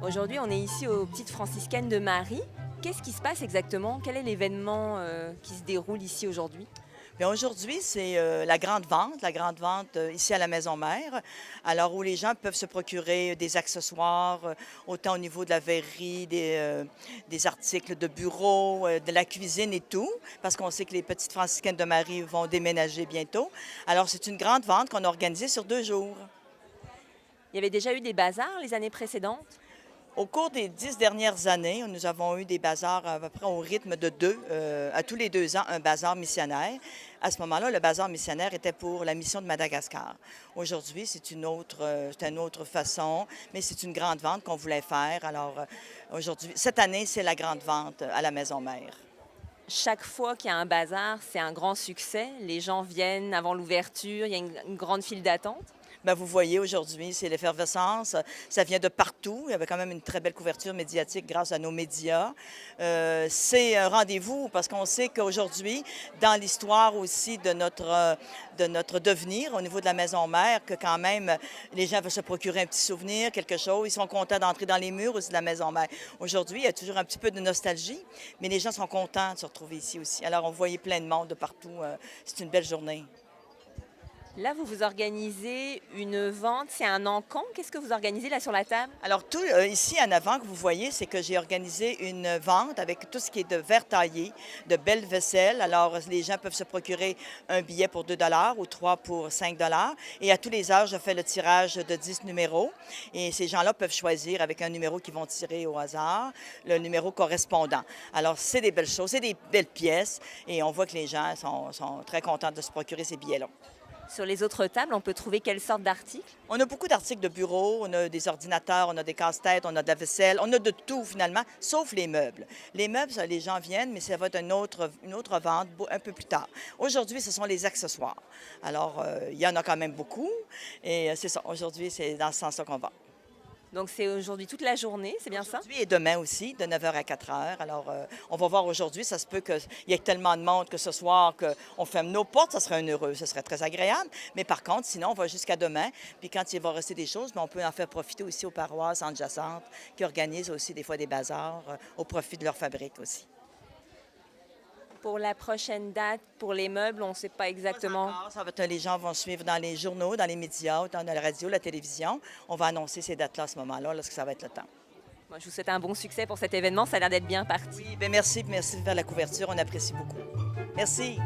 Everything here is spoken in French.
Aujourd'hui, on est ici aux Petites Franciscaines de Marie. Qu'est-ce qui se passe exactement? Quel est l'événement qui se déroule ici aujourd'hui? Bien, aujourd'hui, c'est la grande vente ici à la Maison Mère, alors où les gens peuvent se procurer des accessoires, autant au niveau de la verrerie, des articles de bureau, de la cuisine et tout, parce qu'on sait que les Petites Franciscaines de Marie vont déménager bientôt. Alors, c'est une grande vente qu'on a organisée sur 2 jours. Il y avait déjà eu des bazars les années précédentes? Au cours des 10 dernières années, nous avons eu des bazars à peu près au rythme de à tous les 2 ans, un bazar missionnaire. À ce moment-là, le bazar missionnaire était pour la mission de Madagascar. Aujourd'hui, c'est une autre façon, mais c'est une grande vente qu'on voulait faire. Alors, aujourd'hui, cette année, c'est la grande vente à la Maison Mère. Chaque fois qu'il y a un bazar, c'est un grand succès. Les gens viennent avant l'ouverture, il y a une grande file d'attente. Bien, vous voyez, aujourd'hui, c'est l'effervescence. Ça vient de partout. Il y avait quand même une très belle couverture médiatique grâce à nos médias. C'est un rendez-vous parce qu'on sait qu'aujourd'hui, dans l'histoire aussi de notre devenir au niveau de la Maison Mère, que quand même, les gens veulent se procurer un petit souvenir, quelque chose. Ils sont contents d'entrer dans les murs aussi de la Maison Mère. Aujourd'hui, il y a toujours un petit peu de nostalgie, mais les gens sont contents de se retrouver ici aussi. Alors, on voyait plein de monde de partout. C'est une belle journée. Là, vous organisez une vente, c'est un encan. Qu'est-ce que vous organisez là sur la table? Alors, tout ici en avant que vous voyez, c'est que j'ai organisé une vente avec tout ce qui est de verre taillé, de belles vaisselles. Alors, les gens peuvent se procurer un billet pour 2 ou 3 pour 5 Et à tous les heures, je fais le tirage de 10 numéros. Et ces gens-là peuvent choisir avec un numéro qu'ils vont tirer au hasard, le numéro correspondant. Alors, c'est des belles choses, c'est des belles pièces. Et on voit que les gens sont très contents de se procurer ces billets-là. Sur les autres tables, on peut trouver quelle sorte d'articles? On a beaucoup d'articles de bureau, on a des ordinateurs, on a des casse-têtes, on a de la vaisselle, on a de tout finalement, sauf les meubles. Les meubles, ça, les gens viennent, mais ça va être une autre vente un peu plus tard. Aujourd'hui, ce sont les accessoires. Alors, il y en a quand même beaucoup et c'est ça. Aujourd'hui, c'est dans ce sens-là qu'on va. Donc c'est aujourd'hui toute la journée, c'est bien ça? Aujourd'hui et demain aussi, de 9 h à 4 h. Alors, on va voir aujourd'hui. Ça se peut qu'il y ait tellement de monde que ce soir qu'on ferme nos portes. Ça serait un heureux, ce serait très agréable. Mais par contre, sinon, on va jusqu'à demain. Puis quand il va rester des choses, bien, on peut en faire profiter aussi aux paroisses adjacentes qui organisent aussi des fois des bazars au profit de leur fabrique aussi. Pour la prochaine date, pour les meubles, on ne sait pas exactement. Ça va être, les gens vont suivre dans les journaux, dans les médias, autant dans la radio, la télévision. On va annoncer ces dates-là à ce moment-là, lorsque ça va être le temps. Moi, je vous souhaite un bon succès pour cet événement. Ça a l'air d'être bien parti. Oui, bien merci de faire la couverture. On apprécie beaucoup. Merci.